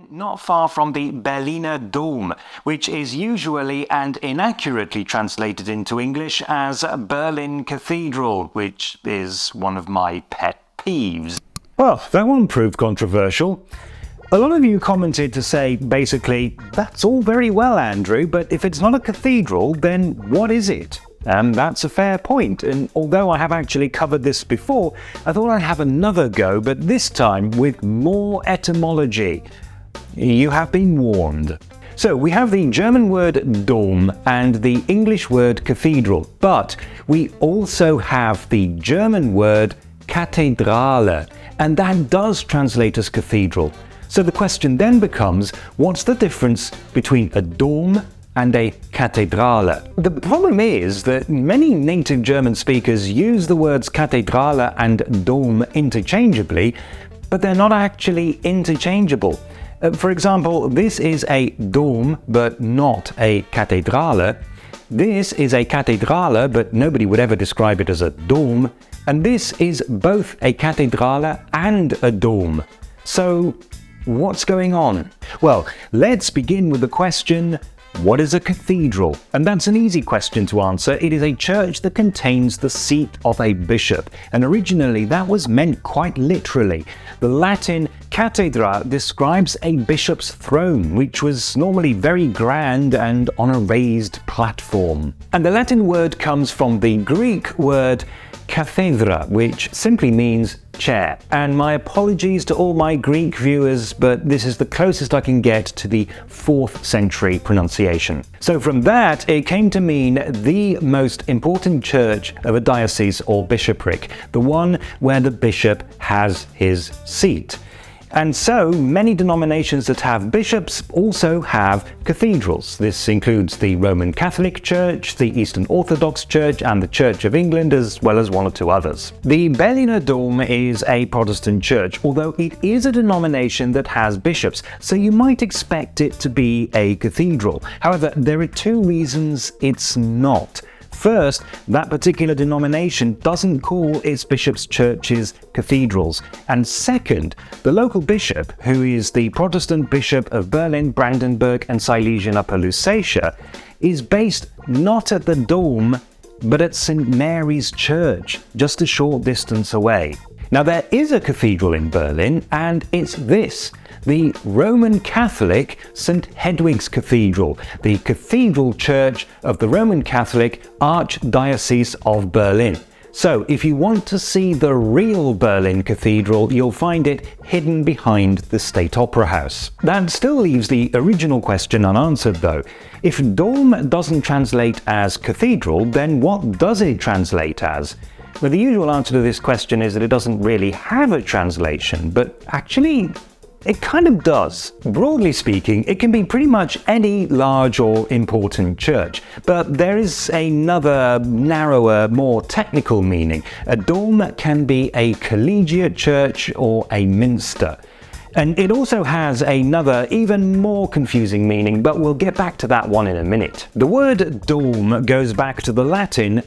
not far from the Berliner Dom, which is usually and inaccurately translated into English as Berlin Cathedral, which is one of my pet peeves. Well, that one proved controversial. A lot of you commented to say, basically, that's all very well, Andrew, but if it's not a cathedral, then what is it? And that's a fair point, and although I have actually covered this before, I thought I'd have another go, but this time with more etymology. You have been warned. So we have the German word Dom and the English word cathedral, but we also have the German word Kathedrale, and that does translate as cathedral. So the question then becomes, what's the difference between a dome and a Kathedrale? The problem is that many native German speakers use the words Kathedrale and Dom interchangeably, but they're not actually interchangeable. For example, this is a dome but not a Kathedrale. This is a Kathedrale, but nobody would ever describe it as a dome. And this is both a Kathedrale and a dome. So, what's going on? Well, let's begin with the question, what is a cathedral? And that's an easy question to answer. It is a church that contains the seat of a bishop. And originally that was meant quite literally. The Latin cathedra describes a bishop's throne, which was normally very grand and on a raised platform. And the Latin word comes from the Greek word cathedra, which simply means chair. And my apologies to all my Greek viewers, but this is the closest I can get to the 4th century pronunciation. So from that, it came to mean the most important church of a diocese or bishopric, the one where the bishop has his seat. And so many denominations that have bishops also have cathedrals. This includes the Roman Catholic Church, the Eastern Orthodox Church, and the Church of England, as well as one or two others. The Berliner Dom is a Protestant church, although it is a denomination that has bishops, so you might expect it to be a cathedral. However, there are two reasons it's not. First, that particular denomination doesn't call its bishops' churches cathedrals. And second, the local bishop, who is the Protestant Bishop of Berlin, Brandenburg and Silesian Upper Lusatia, is based not at the Dom, but at St. Mary's Church, just a short distance away. Now there is a cathedral in Berlin, and it's this, the Roman Catholic St. Hedwig's Cathedral, the cathedral church of the Roman Catholic Archdiocese of Berlin. So if you want to see the real Berlin Cathedral, you'll find it hidden behind the State Opera House. That still leaves the original question unanswered though. If Dom doesn't translate as cathedral, then what does it translate as? Well, the usual answer to this question is that it doesn't really have a translation, but actually it kind of does. Broadly speaking, it can be pretty much any large or important church, but there is another, narrower, more technical meaning. A dome can be a collegiate church or a minster. And it also has another, even more confusing meaning, but we'll get back to that one in a minute. The word dome goes back to the Latin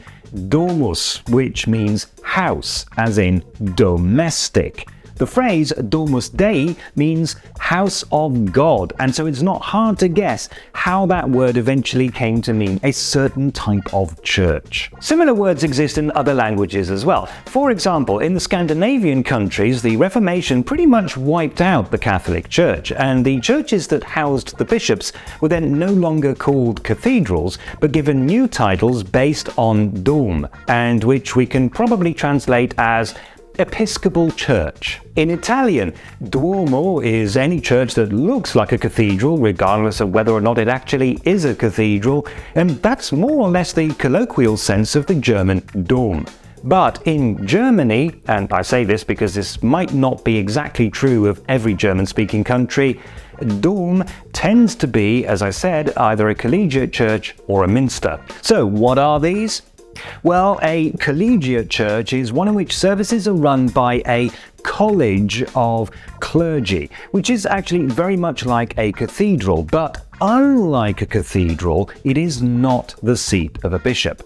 domus, which means house, as in domestic. The phrase Domus Dei means house of God, and so it's not hard to guess how that word eventually came to mean a certain type of church. Similar words exist in other languages as well. For example, in the Scandinavian countries, the Reformation pretty much wiped out the Catholic Church, and the churches that housed the bishops were then no longer called cathedrals, but given new titles based on dome, and which we can probably translate as Episcopal Church. In Italian, Duomo is any church that looks like a cathedral, regardless of whether or not it actually is a cathedral, and that's more or less the colloquial sense of the German Dom. But in Germany, and I say this because this might not be exactly true of every German-speaking country, Dom tends to be, as I said, either a collegiate church or a minster. So what are these? Well, a collegiate church is one in which services are run by a college of clergy, which is actually very much like a cathedral, but unlike a cathedral, it is not the seat of a bishop.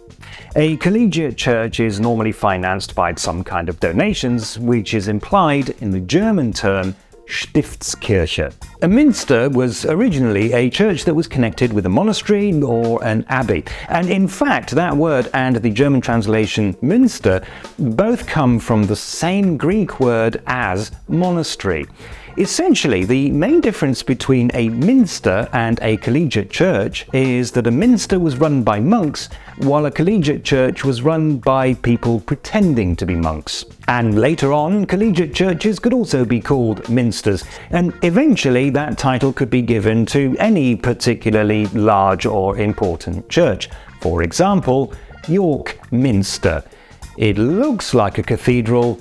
A collegiate church is normally financed by some kind of donations, which is implied in the German term Stiftskirche. A minster was originally a church that was connected with a monastery or an abbey. And in fact, that word and the German translation Münster both come from the same Greek word as monastery. Essentially, the main difference between a minster and a collegiate church is that a minster was run by monks, while a collegiate church was run by people pretending to be monks. And later on, collegiate churches could also be called minsters, and eventually that title could be given to any particularly large or important church. For example, York Minster. It looks like a cathedral,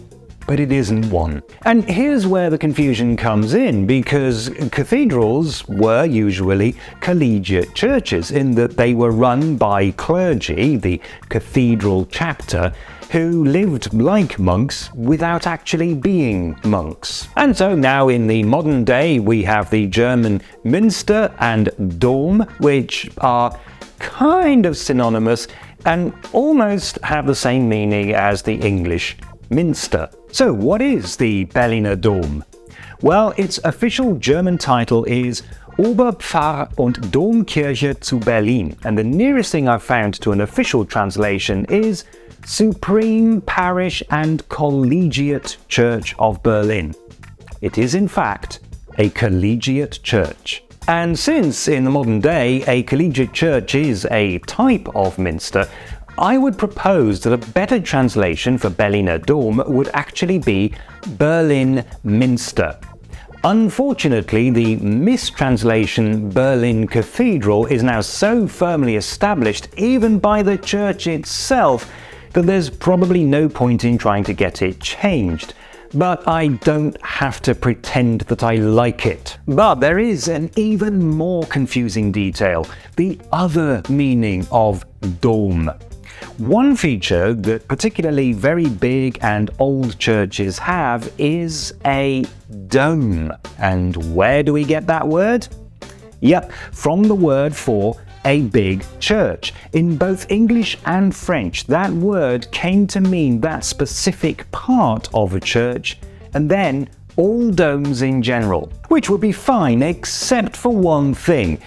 but it isn't one. And here's where the confusion comes in, because cathedrals were usually collegiate churches in that they were run by clergy, the cathedral chapter, who lived like monks without actually being monks. And so now in the modern day we have the German Münster and Dom, which are kind of synonymous and almost have the same meaning as the English Minster. So what is the Berliner Dom? Well, its official German title is Oberpfarr- und Domkirche zu Berlin, and the nearest thing I've found to an official translation is Supreme Parish and Collegiate Church of Berlin. It is in fact a collegiate church. And since in the modern day a collegiate church is a type of minster, I would propose that a better translation for Berliner Dom would actually be Berlin Minster. Unfortunately, the mistranslation Berlin Cathedral is now so firmly established, even by the church itself, that there's probably no point in trying to get it changed. But I don't have to pretend that I like it. But there is an even more confusing detail: the other meaning of dome. One feature that particularly very big and old churches have is a dome. And where do we get that word? Yep, from the word for a big church. In both English and French, that word came to mean that specific part of a church, and then all domes in general, which would be fine except for one thing.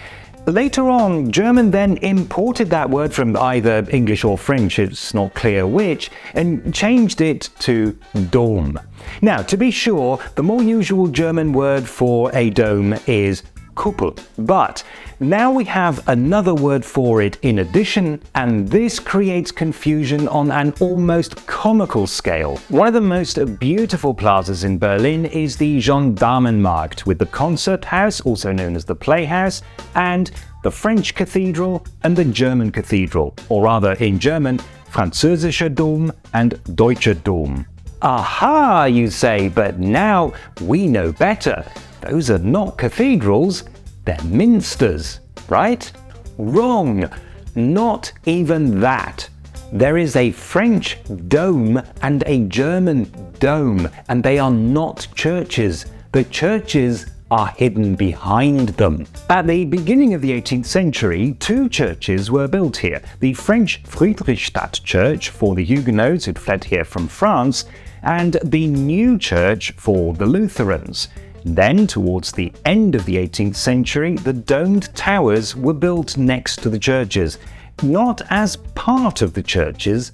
Later on, German then imported that word from either English or French, it's not clear which, and changed it to Dom. Now, to be sure, the more usual German word for a dome is Kuppel, but now we have another word for it in addition, and this creates confusion on an almost comical scale. One of the most beautiful plazas in Berlin is the Gendarmenmarkt, with the concert house, also known as the Playhouse, and the French Cathedral and the German Cathedral, or rather in German, Französischer Dom and Deutscher Dom. Aha, you say, but now we know better. Those are not cathedrals, they're minsters, right? Wrong! Not even that. There is a French dome and a German dome, and they are not churches. The churches are hidden behind them. At the beginning of the 18th century, two churches were built here. The French Friedrichstadt Church for the Huguenots who'd fled here from France, and the New Church for the Lutherans. Then, towards the end of the 18th century, the domed towers were built next to the churches. Not as part of the churches,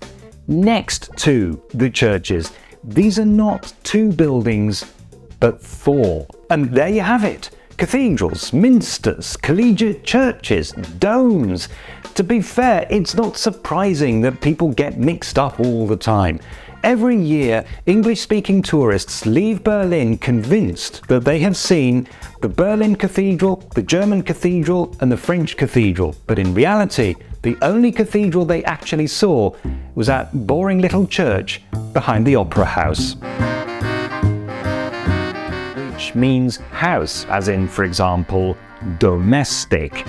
next to the churches. These are not two buildings, but four. And there you have it. Cathedrals, minsters, collegiate churches, domes. To be fair, it's not surprising that people get mixed up all the time. Every year, English-speaking tourists leave Berlin convinced that they have seen the Berlin Cathedral, the German Cathedral, and the French Cathedral. But in reality, the only cathedral they actually saw was that boring little church behind the Opera House. Which means house, as in, for example, domestic.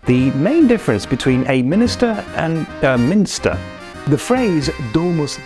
The main difference between a minister and a minster. The phrase domus